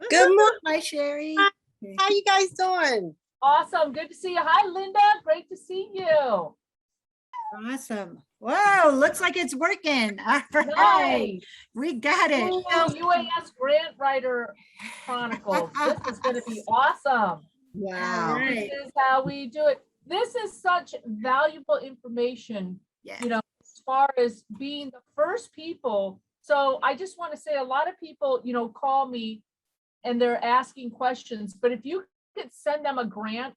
Good morning. Hi, Sherry. How you guys doing? Awesome. Good to see you. Hi, Linda. Great to see you. Awesome. Whoa, looks like it's working. All right. Nice. We got it. Ooh, UAS Grant Writer Chronicles. This is going to be awesome. Wow. This is how we do it. This is such valuable information, Yes. you know, as far as being the first people. So I just want to say a lot of people, you know, call me and they're asking questions, but if you could send them a grant,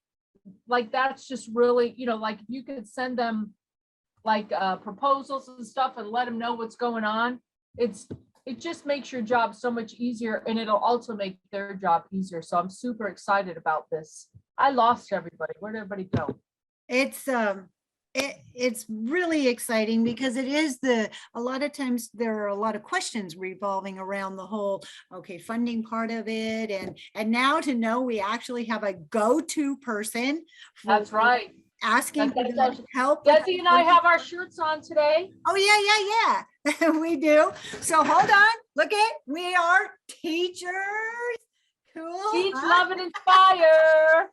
like that's just really, you know, like if you could send them like proposals and stuff and let them know what's going on, it just makes your job so much easier, and it'll also make their job easier. So I'm super excited about this. I lost everybody. Where'd everybody go? It's really exciting because it is a lot of times there are a lot of questions revolving around the whole funding part of it, and now to know we actually have a go-to person. That's right. Asking for help. Desi and I have our shirts on today. Oh yeah. We do. So hold on. Look at, we are teachers. Cool. Teach, love, and inspire.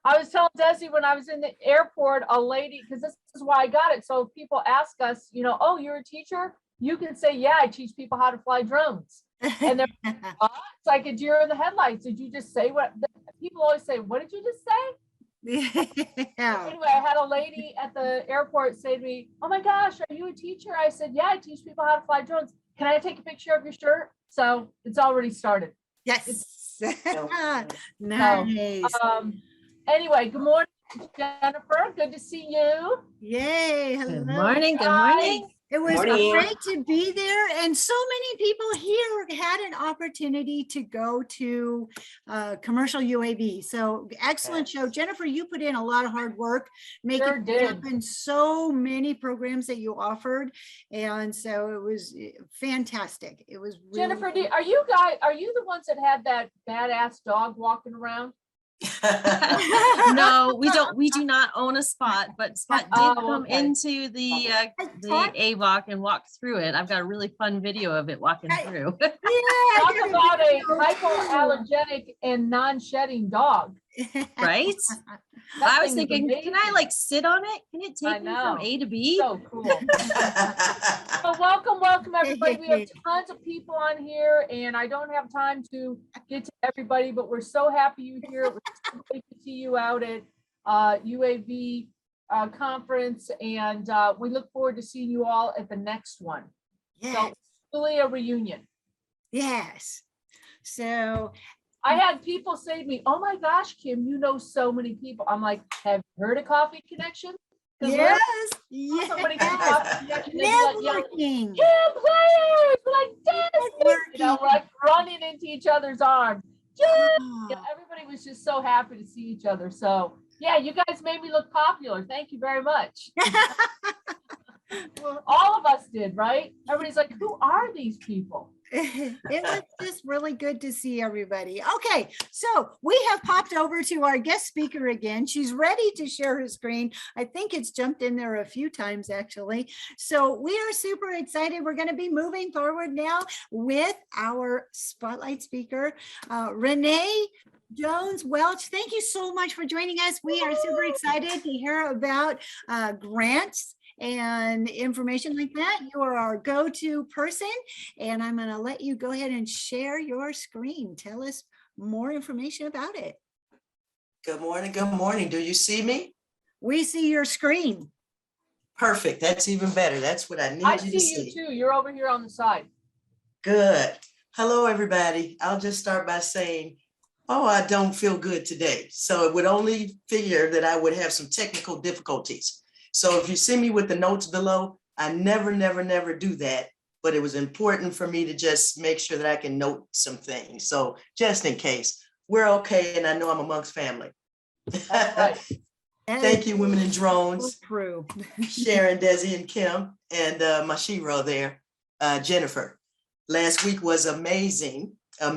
I was telling Desi when I was in the airport, a lady, because this is why I got it. So if people ask us, you know, oh, you're a teacher? You can say, yeah, I teach people how to fly drones. And they're it's like a deer in the headlights. Did you just say what? People always say, what did you just say? Yeah. Anyway, I had a lady at the airport say to me, oh my gosh, are you a teacher? I said, yeah, I teach people how to fly drones. Can I take a picture of your shirt? So it's already started. Yes. Nice. So, anyway, good morning, Jennifer. Good to see you. Yay. Hello. Good morning. Good morning. It was Morning. great to be there, and so many people here had an opportunity to go to commercial UAV. So excellent show. Jennifer, you put in a lot of hard work making it happen. So many programs that you offered, and so it was fantastic. It was really Jennifer, are you the ones that had that badass dog walking around? No, we do not own a Spot, but Spot did come into the AVOC and walk through it. I've got a really fun video of it walking through. Yeah, talk about a hypoallergenic and non-shedding dog. Right? I was thinking, can I like sit on it? Can it take me from A to B? So cool. So welcome everybody. We have tons of people on here, and I don't have time to get to everybody, but we're so happy you're here. It was so great to see you out at UAV conference, and we look forward to seeing you all at the next one. Yes. So it's really a reunion. Yes. So I had people say to me, oh my gosh, Kim, you know so many people. I'm like, have you heard of Coffee Connection? Yes. Somebody comes up, networking. Kim players, we're like this. You know, we're like running into each other's arms. You know, everybody was just so happy to see each other. So yeah, you guys made me look popular. Thank you very much. Well, all of us did, right? Everybody's like, who are these people? It was just really good to see everybody. Okay, so we have popped over to our guest speaker again. She's ready to share her screen. I think it's jumped in there a few times actually. So we are super excited. We're going to be moving forward now with our spotlight speaker, Renee Jones-Welch. Thank you so much for joining us. We are super excited to hear about grants and information like that. You are our go-to person, and I'm going to let you go ahead and share your screen. Tell us more information about it. Good morning. Good morning. Do you see me? We see your screen. Perfect. That's even better. That's what I need you to see. I see you too. You're over here on the side. Good. Hello, everybody. I'll just start by saying, oh, I don't feel good today. So it would only figure that I would have some technical difficulties. So if you see me with the notes below, I never do that. But it was important for me to just make sure that I can note some things. So just in case, we're okay. And I know I'm amongst family. Right. Thank you, Women in Drones. True. Sharon, Desi, and Kim, and my shero there, Jennifer. Last week was amazing at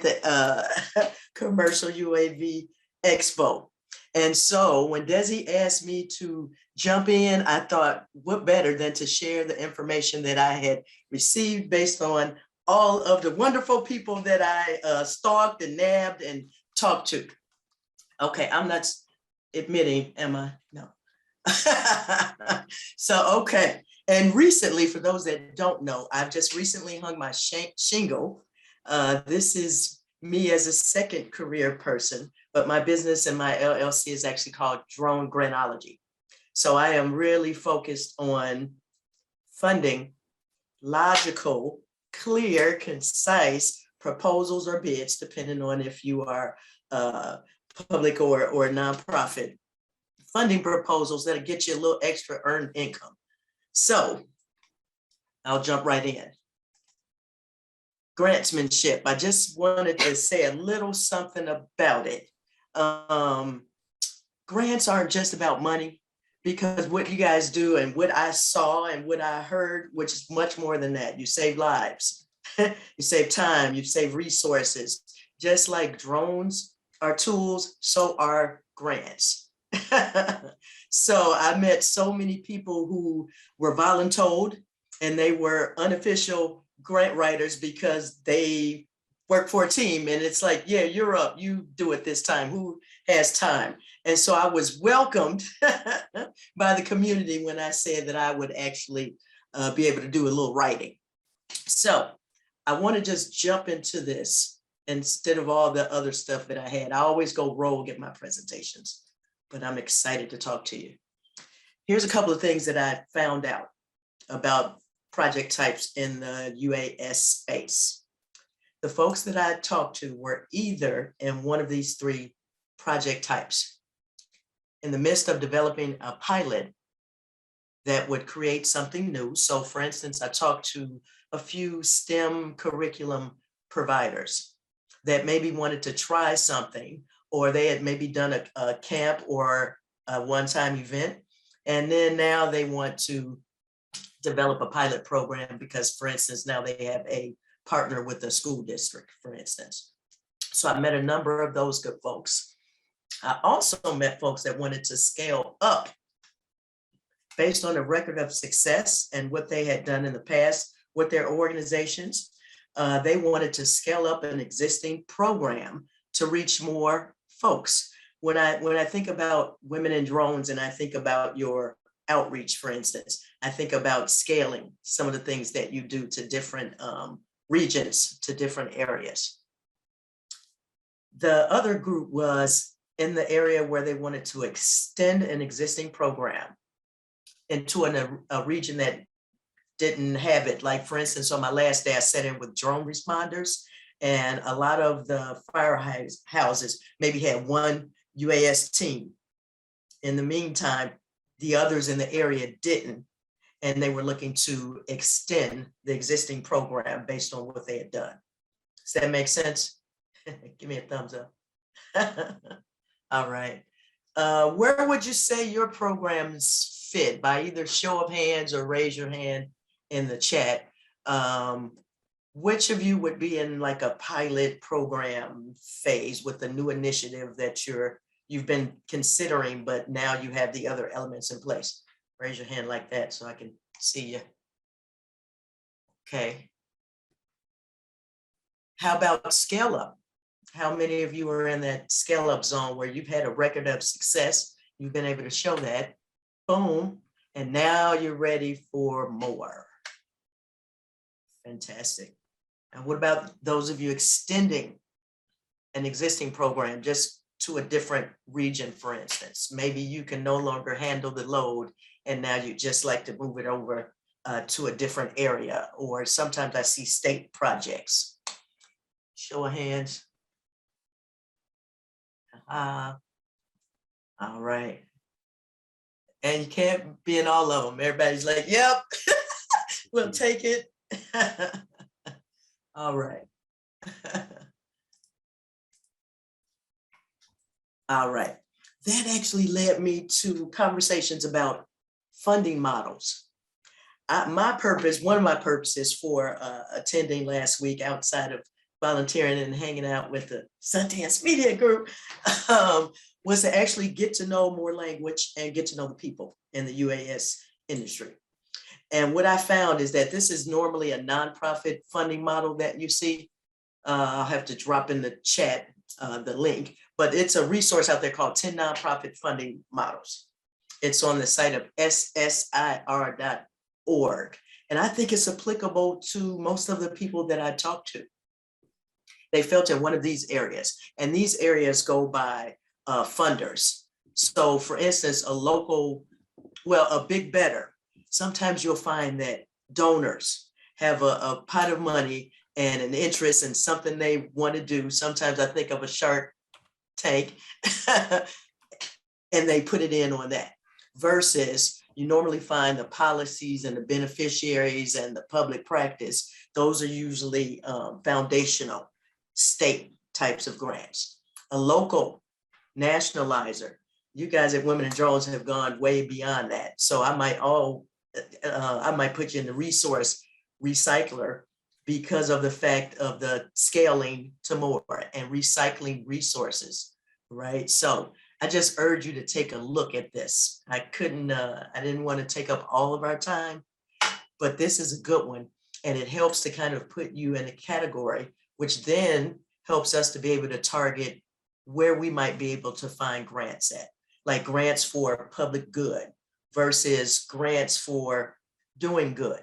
the Commercial UAV Expo. And so when Desi asked me to jump in, I thought, what better than to share the information that I had received based on all of the wonderful people that I stalked and nabbed and talked to. Okay, I'm not admitting, am I? No. So, okay. And recently, for those that don't know, I've just recently hung my shingle. This is me as a second career person, but my business and my LLC is actually called Drone Grannology. So I am really focused on funding logical, clear, concise proposals or bids, depending on if you are public or nonprofit, funding proposals that'll get you a little extra earned income. So I'll jump right in. Grantsmanship. I just wanted to say a little something about it. Grants aren't just about money, because what you guys do and what I saw and what I heard, which is much more than that. You save lives, you save time, you save resources. Just like drones are tools, so are grants. So I met so many people who were voluntold, and they were unofficial grant writers because they work for a team, and it's like, yeah, you're up, you do it this time, who has time? And so I was welcomed by the community when I said that I would actually be able to do a little writing. So I want to just jump into this instead of all the other stuff that I had. I always go rogue at my presentations, but I'm excited to talk to you. Here's a couple of things that I found out about project types in the UAS space. The folks that I talked to were either in one of these three project types, in the midst of developing a pilot that would create something new. So for instance, I talked to a few STEM curriculum providers that maybe wanted to try something, or they had maybe done a camp or a one-time event, and then now they want to develop a pilot program because, for instance, now they have a partner with the school district, for instance. So I met a number of those good folks. I also met folks that wanted to scale up based on a record of success and what they had done in the past with their organizations. They wanted to scale up an existing program to reach more folks. When I think about women in drones and I think about your outreach, for instance, I think about scaling some of the things that you do to different regions, to different areas. The other group was in the area where they wanted to extend an existing program into a region that didn't have it. Like, for instance, on my last day, I sat in with drone responders, and a lot of the firehouses maybe had one UAS team. In the meantime, the others in the area didn't, and they were looking to extend the existing program based on what they had done. Does that make sense? Give me a thumbs up. All right. Where would you say your programs fit? By either show of hands or raise your hand in the chat. Which of you would be in like a pilot program phase with a new initiative that you've been considering, but now you have the other elements in place? Raise your hand like that so I can see you. Okay. How about scale up? How many of you are in that scale up zone where you've had a record of success? You've been able to show that, boom, and now you're ready for more. Fantastic. And what about those of you extending an existing program just to a different region, for instance? Maybe you can no longer handle the load and now you just like to move it over to a different area, or sometimes I see state projects. Show of hands. All right. And you can't be in all of them. Everybody's like, yep, we'll take it. All right. All right. That actually led me to conversations about funding models. One of my purposes for attending last week, outside of volunteering and hanging out with the Sundance Media Group, was to actually get to know more language and get to know the people in the UAS industry. And what I found is that this is normally a nonprofit funding model that you see. I'll have to drop in the chat the link, but it's a resource out there called 10 Nonprofit Funding Models. It's on the site of ssir.org. And I think it's applicable to most of the people that I talk to. They felt in one of these areas, and these areas go by funders. So for instance, a local, well, a big better, sometimes you'll find that donors have a pot of money and an interest in something they want to do. Sometimes I think of a Shark Tank and they put it in on that, versus you normally find the policies and the beneficiaries and the public practice. Those are usually foundational state types of grants. A local nationalizer, you guys at Women in Drones have gone way beyond that. So I might put you in the resource recycler because of the fact of the scaling to more and recycling resources, right? So I just urge you to take a look at this. I didn't want to take up all of our time, but this is a good one. And it helps to kind of put you in a category, which then helps us to be able to target where we might be able to find grants at, like grants for public good versus grants for doing good.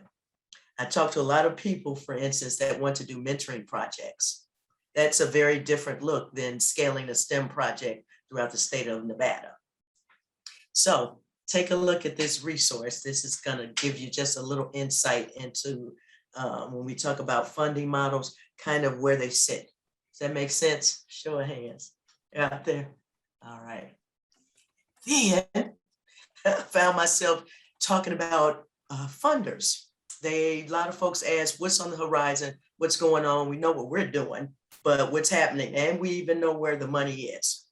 I talk to a lot of people, for instance, that want to do mentoring projects. That's a very different look than scaling a STEM project throughout the state of Nevada. So take a look at this resource. This is going to give you just a little insight into when we talk about funding models, kind of where they sit. Does that make sense? Show of hands. They're out there. All right. Then I found myself talking about funders. A lot of folks ask, what's on the horizon? What's going on? We know what we're doing, but what's happening? And we even know where the money is.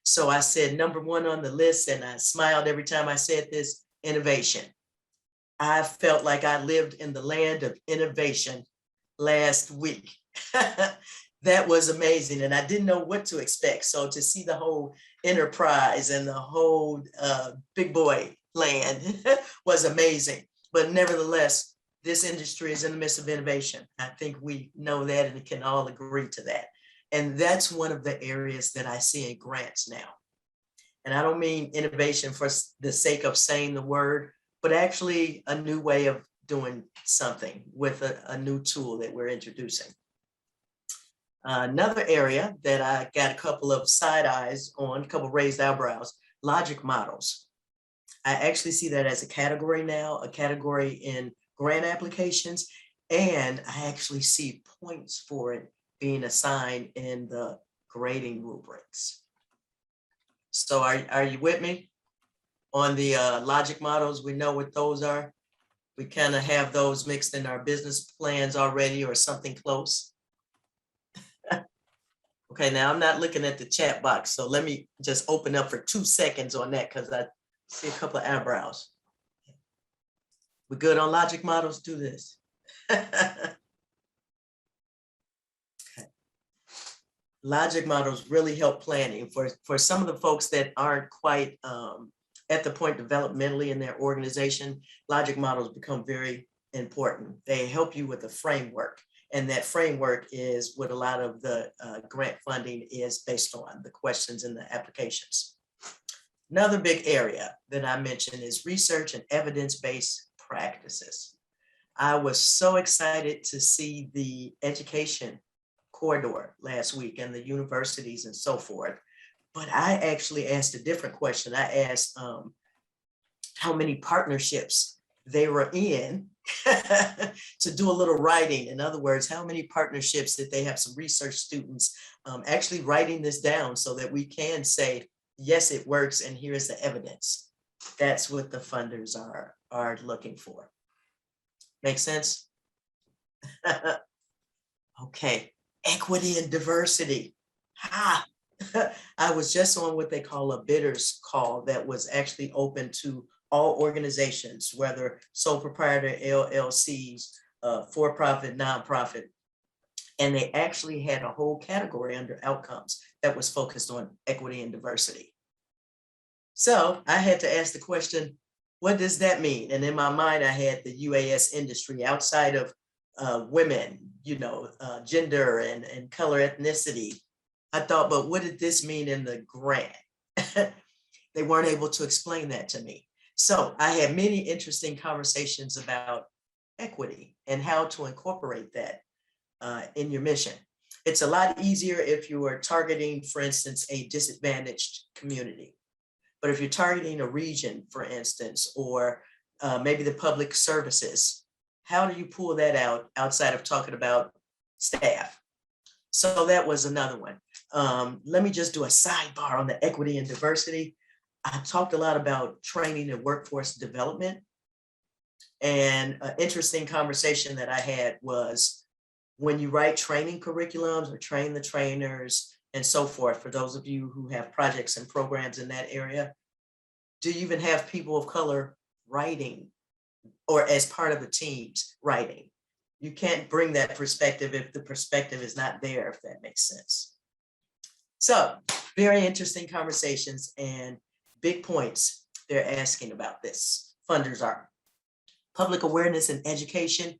So I said, number one on the list, and I smiled every time I said this, innovation. I felt like I lived in the land of innovation last week. That was amazing. And I didn't know what to expect. So to see the whole enterprise and the whole big boy land was amazing. But nevertheless, this industry is in the midst of innovation. I think we know that and can all agree to that. And that's one of the areas that I see in grants now. And I don't mean innovation for the sake of saying the word, but actually a new way of doing something with a new tool that we're introducing. Another area that I got a couple of side eyes on, a couple of raised eyebrows, logic models. I actually see that as a category now, a category in grant applications, and I actually see points for it being assigned in the grading rubrics. So are you with me on the logic models? We know what those are. We kind of have those mixed in our business plans already or something close. Okay, now I'm not looking at the chat box, so let me just open up for 2 seconds on that because I see a couple of eyebrows. We good on logic models? Do this. Okay. Logic models really help planning for some of the folks that aren't quite at the point developmentally in their organization. Logic models become very important. They help you with a framework, and that framework is what a lot of the grant funding is based on, the questions and the applications. Another big area that I mentioned is research and evidence-based practices. I was so excited to see the education corridor last week and the universities and so forth. But I actually asked a different question. I asked how many partnerships they were in to do a little writing. In other words, how many partnerships did they have some research students actually writing this down so that we can say, yes, it works, and here's the evidence. That's what the funders are looking for. Make sense? Okay, equity and diversity. I was just on what they call a bidders call that was actually open to all organizations, whether sole proprietor, LLCs, for-profit, nonprofit. And they actually had a whole category under outcomes that was focused on equity and diversity. So I had to ask the question, what does that mean? And in my mind, I had the UAS industry outside of women, gender and color, ethnicity. I thought, but what did this mean in the grant? They weren't able to explain that to me. So I had many interesting conversations about equity and how to incorporate that in your mission. It's a lot easier if you are targeting, for instance, a disadvantaged community. But if you're targeting a region, for instance, or maybe the public services, how do you pull that out outside of talking about staff? So that was another one. Let me just do a sidebar on the equity and diversity. I talked a lot about training and workforce development. And an interesting conversation that I had was when you write training curriculums or train the trainers and so forth, for those of you who have projects and programs in that area, do you even have people of color writing or as part of the teams writing? You can't bring that perspective if the perspective is not there, if that makes sense. So very interesting conversations and big points they're asking about this. Funders are public awareness and education,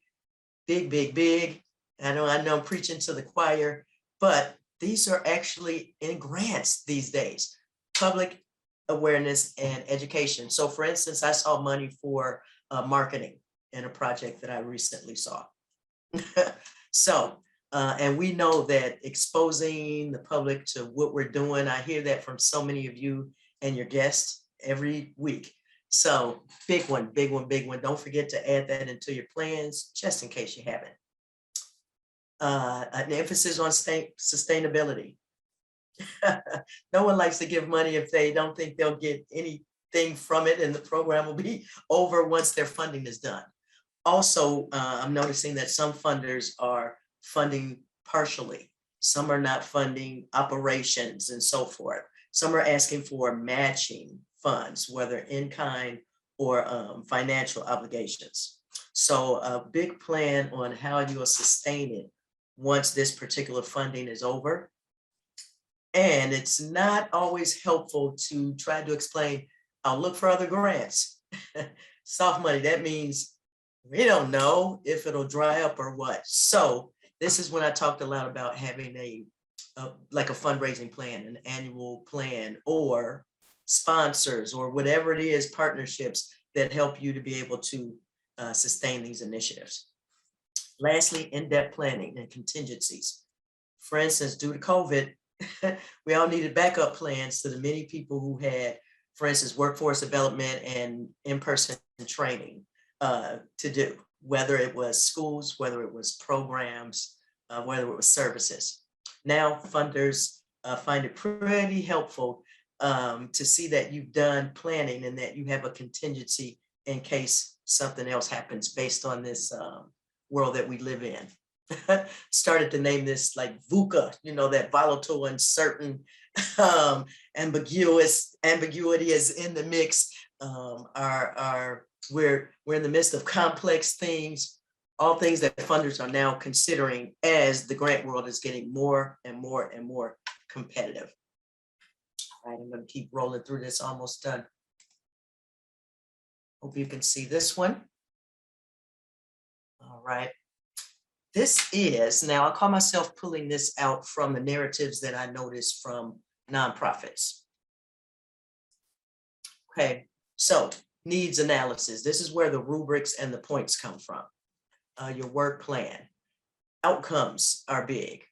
big, big, big. I know I'm preaching to the choir, but these are actually in grants these days, public awareness and education. So for instance, I saw money for marketing in a project that I recently saw. So, and we know that exposing the public to what we're doing, I hear that from so many of you and your guests every week. So big one, big one, big one. Don't forget to add that into your plans, just in case you haven't. An emphasis on sustainability. No one likes to give money if they don't think they'll get anything from it, and the program will be over once their funding is done. Also, I'm noticing that some funders are funding partially. Some are not funding operations and so forth. Some are asking for matching funds, whether in kind or financial obligations. So a big plan on how you will sustain it once this particular funding is over. And it's not always helpful to try to explain, I'll look for other grants. Soft money, that means we don't know if it'll dry up or what. So this is when I talked a lot about having like a fundraising plan, an annual plan, or sponsors, or whatever it is, partnerships that help you to be able to sustain these initiatives. Lastly, in-depth planning and contingencies. For instance, due to COVID, we all needed backup plans to the many people who had, for instance, workforce development and in-person training to do, whether it was schools, whether it was programs, whether it was services. Now funders find it pretty helpful to see that you've done planning and that you have a contingency in case something else happens based on this world that we live in. Started to name this like VUCA, that volatile, uncertain, ambiguity is in the mix. We're in the midst of complex things, all things that funders are now considering as the grant world is getting more and more and more competitive. All right, I'm going to keep rolling through this, almost done. Hope you can see this one. All right. This is, now I call myself pulling this out from the narratives that I noticed from nonprofits. Okay, so needs analysis. This is where the rubrics and the points come from. Your work plan. Outcomes are big.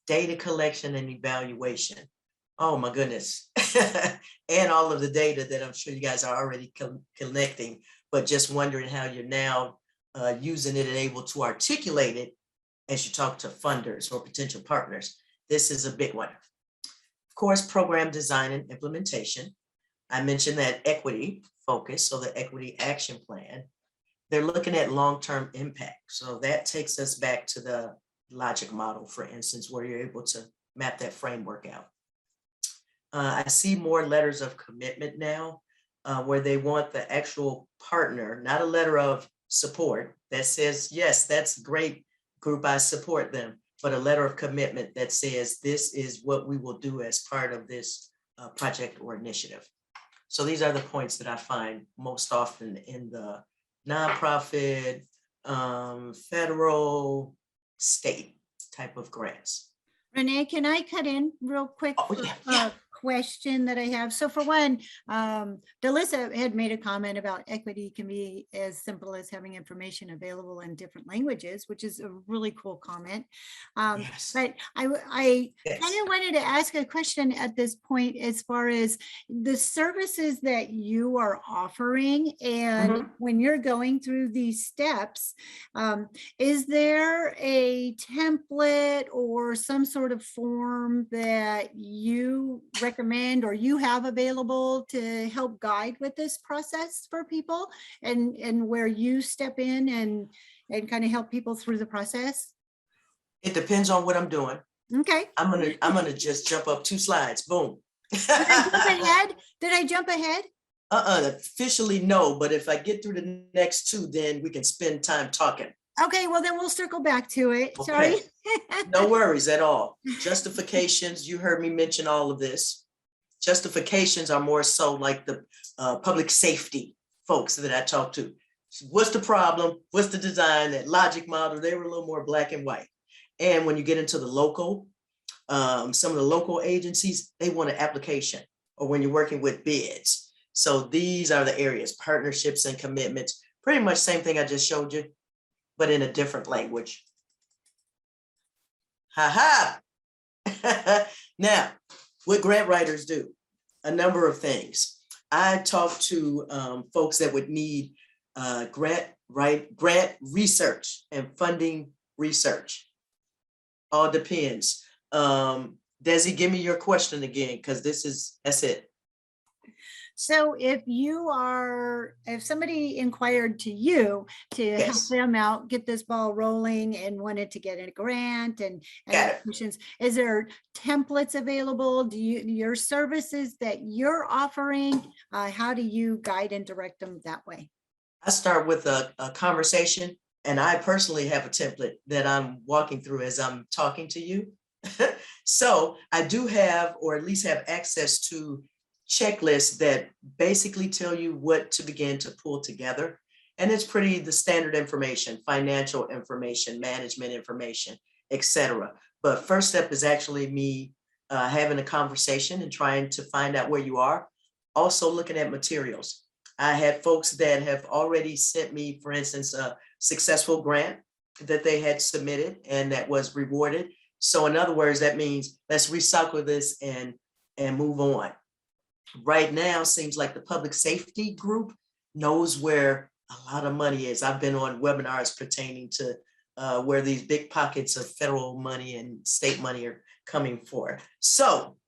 Data collection and evaluation. Oh my goodness. And all of the data that I'm sure you guys are already collecting, but just wondering how you're now using it and able to articulate it as you talk to funders or potential partners. This is a big one. Of course, program design and implementation. I mentioned that equity focus, so the equity action plan. They're looking at long-term impact. So that takes us back to the logic model, for instance, where you're able to map that framework out. I see more letters of commitment now, where they want the actual partner, not a letter of support that says, yes, that's great group, I support them, but a letter of commitment that says, this is what we will do as part of this project or initiative. So these are the points that I find most often in the nonprofit, federal, state type of grants. Renee, can I cut in real quick Oh, for yeah. a question that I have? So for one, Delissa had made a comment about equity can be as simple as having information available in different languages, which is a really cool comment. Yes. But I Yes. kind of wanted to ask a question at this point as far as the services that you are offering, and Mhm. when you're going through these steps, is there a template or some sort of form that you recommend or you have available to help guide with this process for people, and where you step in and kind of help people through the process? It depends on what I'm doing. Okay. I'm gonna just jump up 2 slides. Boom. Did I jump ahead? Did I jump ahead? Officially no, but if I get through the next 2, then we can spend time talking. Okay, well then we'll circle back to it. Sorry. Okay. No worries at all. Justifications, you heard me mention all of this. Justifications are more so like the public safety folks that I talk to. What's the problem? What's the design? That logic model, they were a little more black and white. And when you get into the local, some of the local agencies, they want an application, or when you're working with bids. So these are the areas: partnerships and commitments. Pretty much same thing I just showed you, but in a different language. Ha ha. Now, what grant writers do, a number of things. I talk to folks that would need grant research and funding research. All depends. Desi, give me your question again, because that's it. So if somebody inquired to you to help Yes. them out, get this ball rolling and wanted to get a grant and Got it. applications, is there templates available? Do your services that you're offering, how do you guide and direct them that way? I start with a conversation, and I personally have a template that I'm walking through as I'm talking to you. So I do have, or at least have access to, checklists that basically tell you what to begin to pull together. And it's the standard information: financial information, management information, etc. But first step is actually me having a conversation and trying to find out where you are. Also looking at materials. I had folks that have already sent me, for instance, a successful grant that they had submitted and that was rewarded. So in other words, that means let's recycle this and move on. Right now, seems like the public safety group knows where a lot of money is. I've been on webinars pertaining to where these big pockets of federal money and state money are coming for. So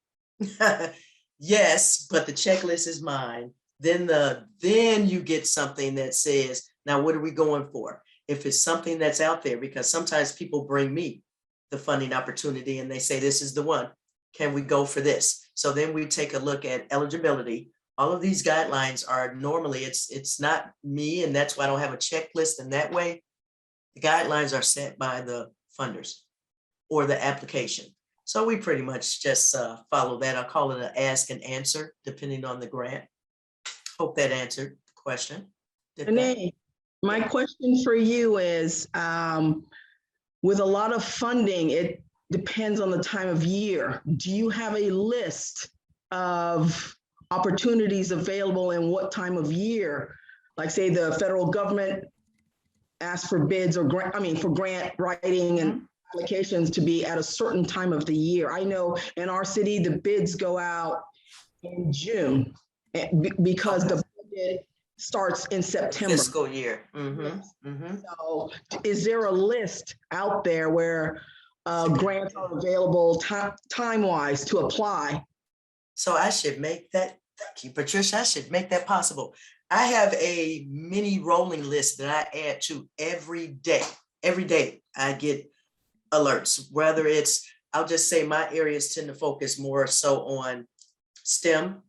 yes, but the checklist is mine. Then you get something that says, now what are we going for? If it's something that's out there, because sometimes people bring me the funding opportunity and they say, this is the one. Can we go for this? So then we take a look at eligibility. All of these guidelines are normally, it's not me, and that's why I don't have a checklist in that way. The guidelines are set by the funders or the application. So we pretty much just follow that. I'll call it an ask and answer, depending on the grant. Hope that answered the question. Renee, my question for you is, with a lot of funding, it depends on the time of year. Do you have a list of opportunities available in what time of year? Like say the federal government asks for bids or for grant writing and applications to be at a certain time of the year. I know in our city, the bids go out in June because the budget starts in September. Fiscal year. So is there a list out there where grants are available time-wise to apply? So I should make that, thank you, Patricia, I should make that possible. I have a mini rolling list that I add to every day. Every day I get alerts, whether it's, I'll just say my areas tend to focus more so on STEM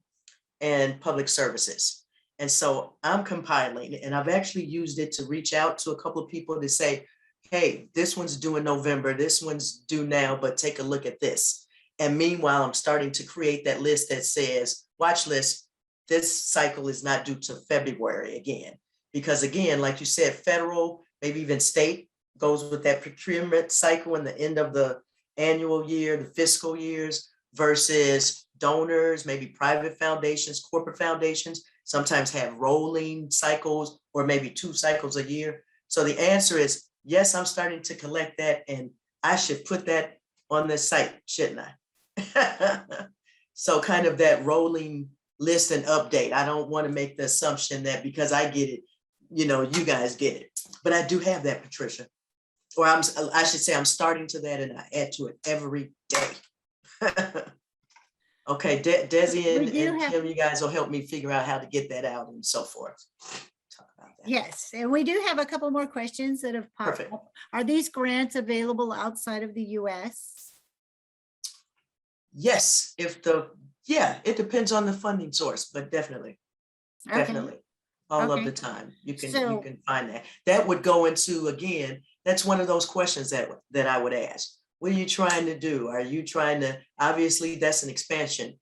and public services. And so I'm compiling, and I've actually used it to reach out to a couple of people to say, hey, this one's due in November, this one's due now, but take a look at this. And meanwhile, I'm starting to create that list that says, watch list, this cycle is not due to February again. Because again, like you said, federal, maybe even state goes with that procurement cycle in the end of the annual year, the fiscal years, versus donors, maybe private foundations, corporate foundations, sometimes have rolling cycles or maybe 2 cycles a year. So the answer is yes, I'm starting to collect that, and I should put that on this site, shouldn't I? So kind of that rolling list and update. I don't want to make the assumption that because I get it, you know, you guys get it. But I do have that, Patricia. Or I should say I'm starting to that, and I add to it every day. Okay, Desi and Kim, you guys will help me figure out how to get that out and so forth. Talk about that. Yes, and we do have a couple more questions that have popped Perfect. up. Are these grants available outside of the US? Yes, it depends on the funding source, but definitely. Okay. Definitely. All of Okay. the time. You So- can find that. That would go into, again, that's one of those questions that I would ask. What are you trying to do? Are you trying to, obviously that's an expansion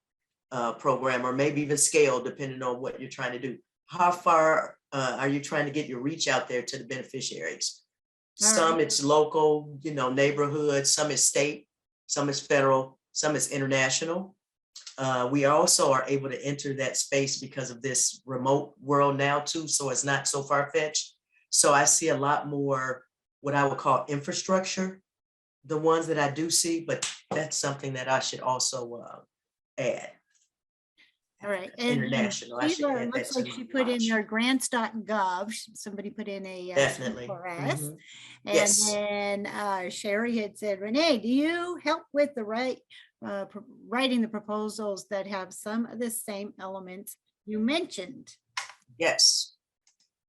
program, or maybe even scale, depending on what you're trying to do. How far are you trying to get your reach out there to the beneficiaries? All Some right. it's local, you know, neighborhood, some is state, some is federal, some is international. We also are able to enter that space because of this remote world now too, so it's not so far-fetched. So I see a lot more what I would call infrastructure, the ones that I do see, but that's something that I should also add. All right. International, I should Sheila, add that looks to like my she put in watch. their grants.gov. Somebody put in a Definitely. for us. Mhm. And Yes. then Sherry had said, Renee, do you help with the writing the proposals that have some of the same elements you mentioned? Yes.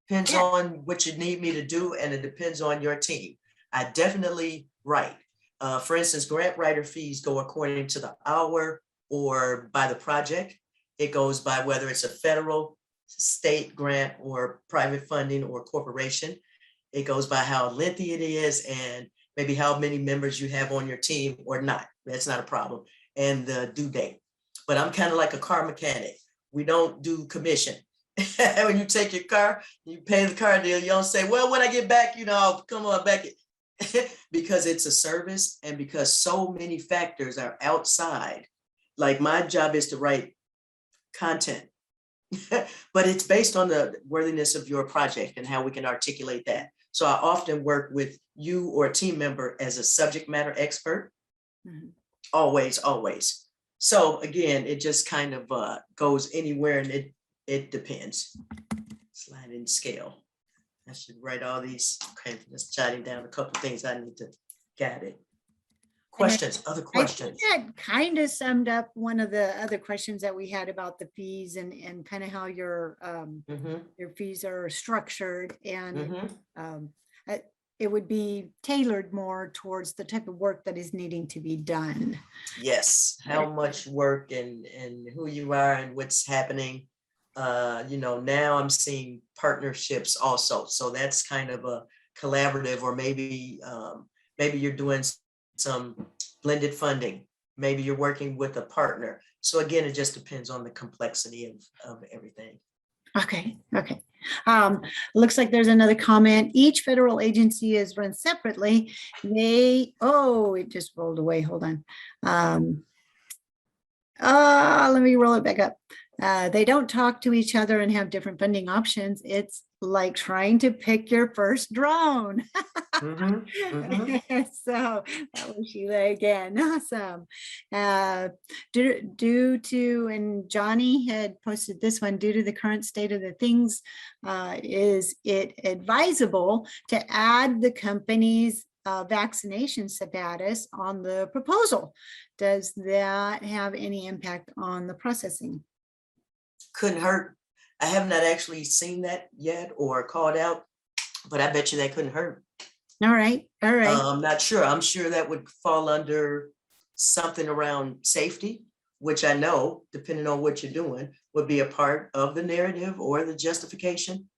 Depends Yeah. on what you need me to do, and it depends on your team. I definitely write. For instance, grant writer fees go according to the hour or by the project. It goes by whether it's a federal, state grant, or private funding or corporation. It goes by how lengthy it is and maybe how many members you have on your team or not. That's not a problem. And the due date. But I'm kind of like a car mechanic. We don't do commission. When you take your car, you pay the car deal, you don't say, well, when I get back, you know, I'll come on back. Because it's a service, and because so many factors are outside. Like my job is to write content, but it's based on the worthiness of your project and how we can articulate that. So I often work with you or a team member as a subject matter expert. Mhm. Always, always. So again, it just kind of goes anywhere, and it depends. Sliding scale. I should write all these. Okay, just jotting down a couple of things I need to. Got it. Questions, other I think questions? that kind of summed up one of the other questions that we had about the fees and kind of how your fees are structured, and Mhm. it would be tailored more towards the type of work that is needing to be done. Yes, how much work and who you are and what's happening. You know, now I'm seeing partnerships also. So that's kind of a collaborative, or maybe you're doing some blended funding. Maybe you're working with a partner. So again, it just depends on the complexity of everything. Okay. Looks like there's another comment. Each federal agency is run separately. It just rolled away. Hold on. Let me roll it back up. They don't talk to each other and have different funding options. It's like trying to pick your first drone. So that was Sheila again. Awesome. Due to, and Johnny had posted this one, due to the current state of the things, is it advisable to add the company's vaccination status on the proposal? Does that have any impact on the processing? Couldn't hurt. I have not actually seen that yet or called out, but I bet you that couldn't hurt. All right. I'm not sure. I'm sure that would fall under something around safety, which I know, depending on what you're doing, would be a part of the narrative or the justification.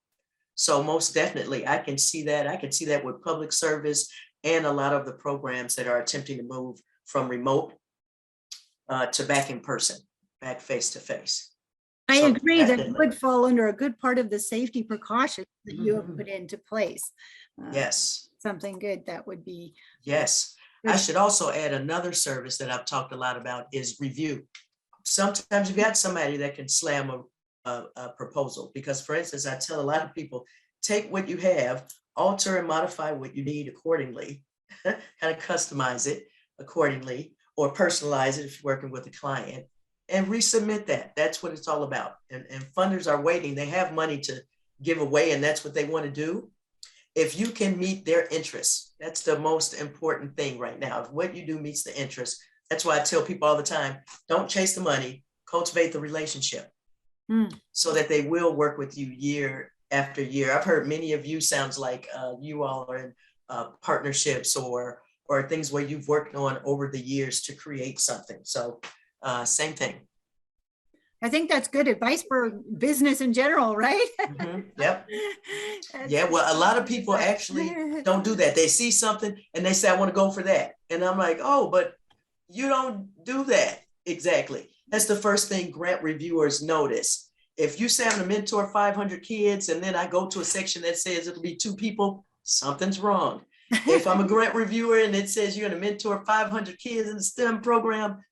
So most definitely, I can see that. I can see that with public service and a lot of the programs that are attempting to move from remote to back in person, back face to face. I So agree that definitely. would fall under a good part of the safety precautions that you have Mhm. put into place. Yes, Something good that would be. yes. I good. should also add another service that I've talked a lot about is review. Sometimes you got somebody that can slam a proposal because, for instance, I tell a lot of people, take what you have, alter and modify what you need accordingly, kind of customize it accordingly, or personalize it if you're working with a client, and resubmit that. That's what it's all about. And funders are waiting. They have money to give away, and that's what they want to do. If you can meet their interests, that's the most important thing right now. If what you do meets the interest, that's why I tell people all the time, don't chase the money, cultivate the relationship so that they will work with you year after year. I've heard many of you sounds like you all are in partnerships or things where you've worked on over the years to create something. So same thing. I think that's good advice for business in general, right? Yep. That's- Yeah, well, a lot of people actually don't do that. They see something and they say, I want to go for that. And I'm like, oh, but you don't do that. Exactly. That's the first thing grant reviewers notice. If you say I'm going to mentor 500 kids and then I go to a section that says it'll be 2 people, something's wrong. If I'm a grant reviewer and it says you're going to mentor 500 kids in the STEM program,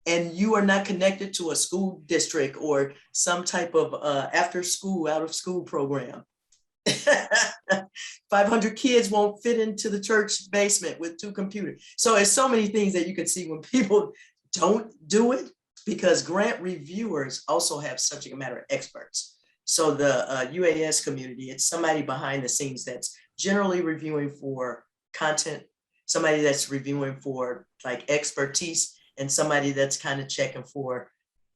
and you are not connected to a school district or some type of after school, out of school program, 500 kids won't fit into the church basement with 2 computers. So it's so many things that you can see when people don't do it, because grant reviewers also have subject matter experts. So the UAS community, it's somebody behind the scenes that's generally reviewing for content, somebody that's reviewing for like expertise, and somebody that's kind of checking for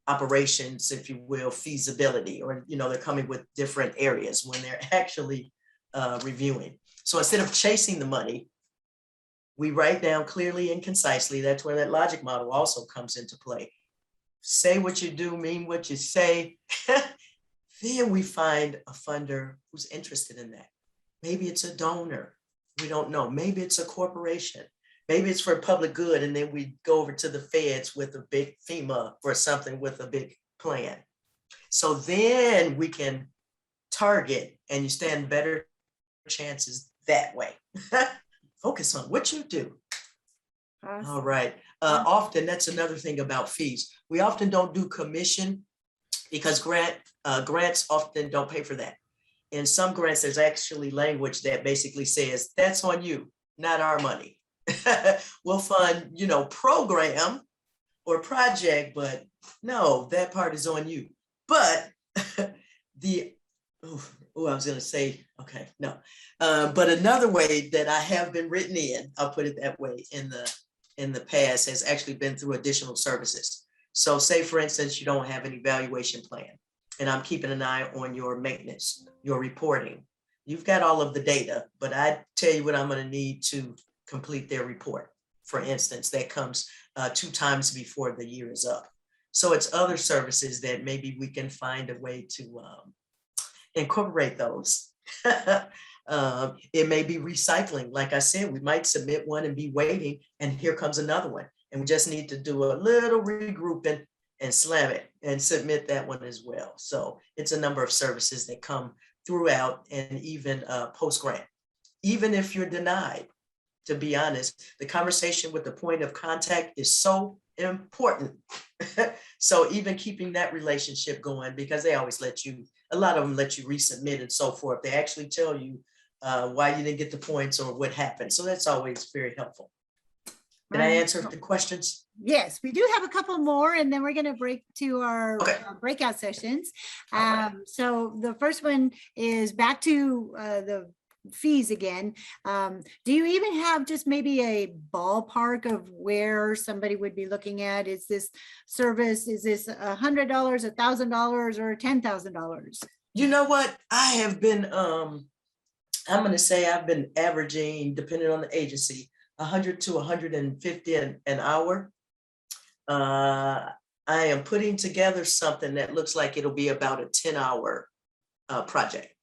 operations, if you will, feasibility, or, you know, they're coming with different areas when they're actually reviewing. So instead of chasing the money, we write down clearly and concisely. That's where that logic model also comes into play. Say what you do, mean what you say. Then we find a funder who's interested in that. Maybe it's a donor. We don't know. Maybe it's a corporation. Maybe it's for public good, and then we go over to the feds with a big FEMA or something with a big plan. So then we can target, and you stand better chances that way. Focus on what you do. Awesome. All right. Often, that's another thing about fees. We often don't do commission because grants often don't pay for that. In some grants, there's actually language that basically says, that's on you, not our money. We'll fund, you know, program or project, but no, that part is on you. But I was gonna say, okay, no. But another way that I have been written in, I'll put it that way, in the past has actually been through additional services. So say, for instance, you don't have an evaluation plan, and I'm keeping an eye on your maintenance, your reporting. You've got all of the data, but I tell you what I'm gonna need to complete their report. For instance, that comes 2 times before the year is up. So it's other services that maybe we can find a way to incorporate those. It may be recycling. Like I said, we might submit one and be waiting, and here comes another one. And we just need to do a little regrouping and slam it and submit that one as well. So it's a number of services that come throughout, and even post-grant. Even if you're denied, to be honest, the conversation with the point of contact is so important. So even keeping that relationship going, because they always let you, a lot of them let you resubmit and so forth. They actually tell you why you didn't get the points or what happened. So that's always very helpful. Did I answer the questions? Yes, we do have a couple more, and then we're going to break to our Okay. breakout sessions. All right. So the first one is back to the fees again. Do you even have just maybe a ballpark of where somebody would be looking at? Is this service, is this $100, $1,000, or $10,000? You know what? I have been, I'm going to say I've been averaging, depending on the agency, 100 to 150 an hour. I am putting together something that looks like it'll be about a 10-hour project.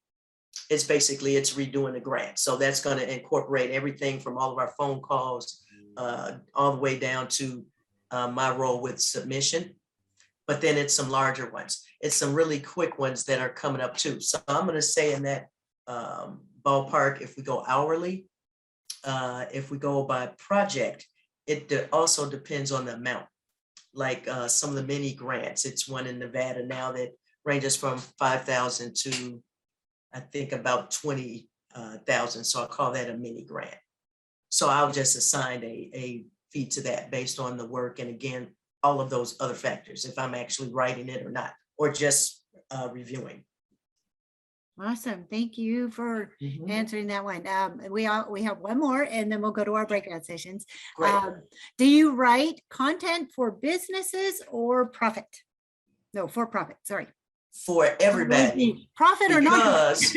It's basically, it's redoing the grant. So that's going to incorporate everything from all of our phone calls, all the way down to my role with submission. But then it's some larger ones. it's some really quick ones that are coming up too. So I'm going to say in that ballpark, if we go hourly, if we go by project, it also depends on the amount. Like some of the mini grants, it's one in Nevada now that ranges from 5,000 to I think about 20,000. So I'll call that a mini grant. So I'll just assign a fee to that based on the work. And again, all of those other factors, if I'm actually writing it or not, or just reviewing. Awesome. Thank you for Mhm. answering that one. We have one more and then we'll go to our breakout sessions. Great. Do you write content for businesses or profit? No, for profit, sorry. For everybody, Profit or not? because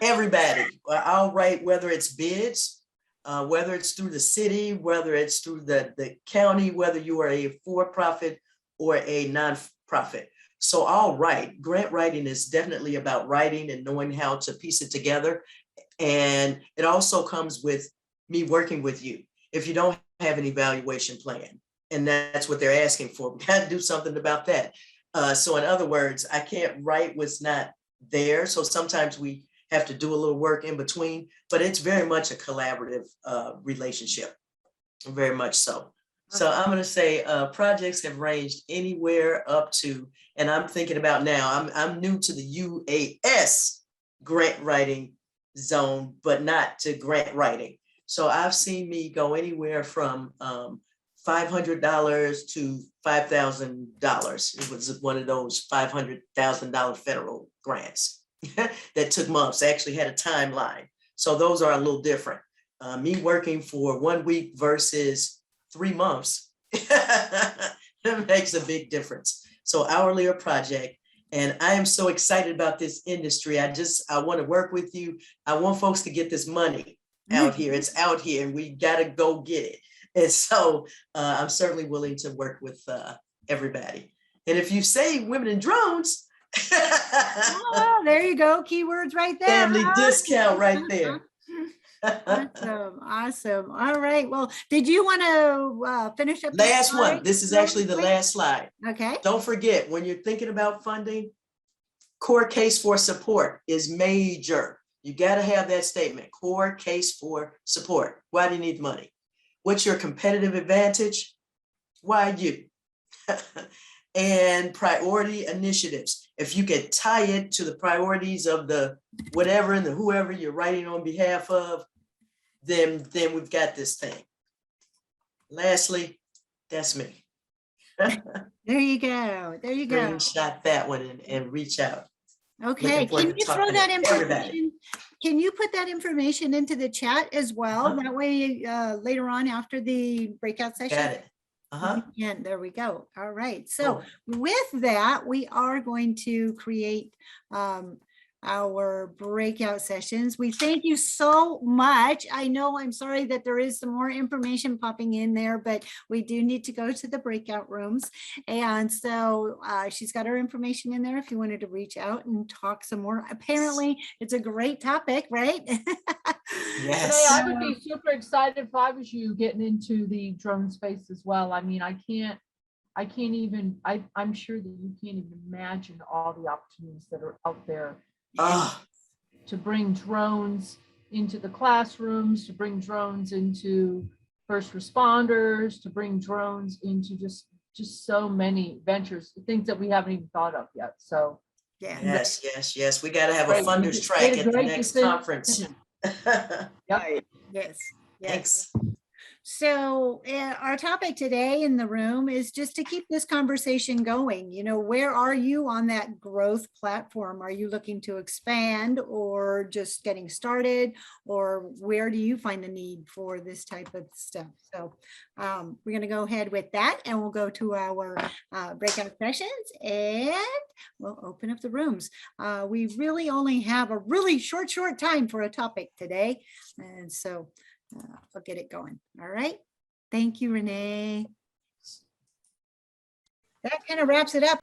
everybody, I'll write whether it's bids, whether it's through the city, whether it's through the county, whether you are a for-profit or a non-profit. So I'll write. Grant writing is definitely about writing and knowing how to piece it together. And it also comes with me working with you. If you don't have an evaluation plan, and that's what they're asking for, we got to do something about that. So in other words, I can't write what's not there. So sometimes we have to do a little work in between, but it's very much a collaborative relationship, very much so. So I'm going to say projects have ranged anywhere up to, and I'm thinking about now, I'm new to the UAS grant writing zone, but not to grant writing. So I've seen me go anywhere from $500 to $5,000. It was one of those $500,000 federal grants that took months. I actually had a timeline. So those are a little different. Me working for 1 week versus 3 months, that makes a big difference. So hourly or project. And I am so excited about this industry. I want to work with you. I want folks to get this money out here. It's out here and we got to go get it. And so I'm certainly willing to work with everybody. And if you say women in drones, Oh, there you go. Keywords right there. family discount right there. Awesome. Awesome. All right. Well, did you want to finish up? the Last one. slide This is real actually the quick? last slide. Okay. Don't forget, when you're thinking about funding, core case for support is major. You got to have that statement, core case for support. Why do you need money? What's your competitive advantage? Why you? And priority initiatives. If you can tie it to the priorities of the whatever and the whoever you're writing on behalf of, then we've got this thing. Lastly, that's me. There you go. There you go. Screenshot that one and reach out. Okay. Looking forward Can to you throw talking that to everybody. information? Can you put that information into the chat as well? Uh-huh. That way, later on after the breakout session. Got it. Uh-huh. Yeah, there we go. All right. So Cool. with that, we are going to create our breakout sessions. We thank you so much. I know I'm sorry that there is some more information popping in there, but we do need to go to the breakout rooms. And so she's got her information in there if you wanted to reach out and talk some more. Apparently, it's a great topic, right? Yes. Renee, I would be super excited if I was you getting into the drone space as well. I mean, I'm sure that you can't even imagine all the opportunities that are out there to bring drones into the classrooms, to bring drones into first responders, to bring drones into just so many ventures, things that we haven't even thought of yet. So yeah. Yes. We got to have a Great. funders track at the next decision. conference. Yep. Yes. Thanks. So our topic today in the room is just to keep this conversation going. You know, where are you on that growth platform? Are you looking to expand or just getting started? Or where do you find the need for this type of stuff? So we're going to go ahead with that and we'll go to our breakout sessions and we'll open up the rooms. We really only have a really short time for a topic today. And so I'll get it going. All right. Thank you, Renee. That kind of wraps it up.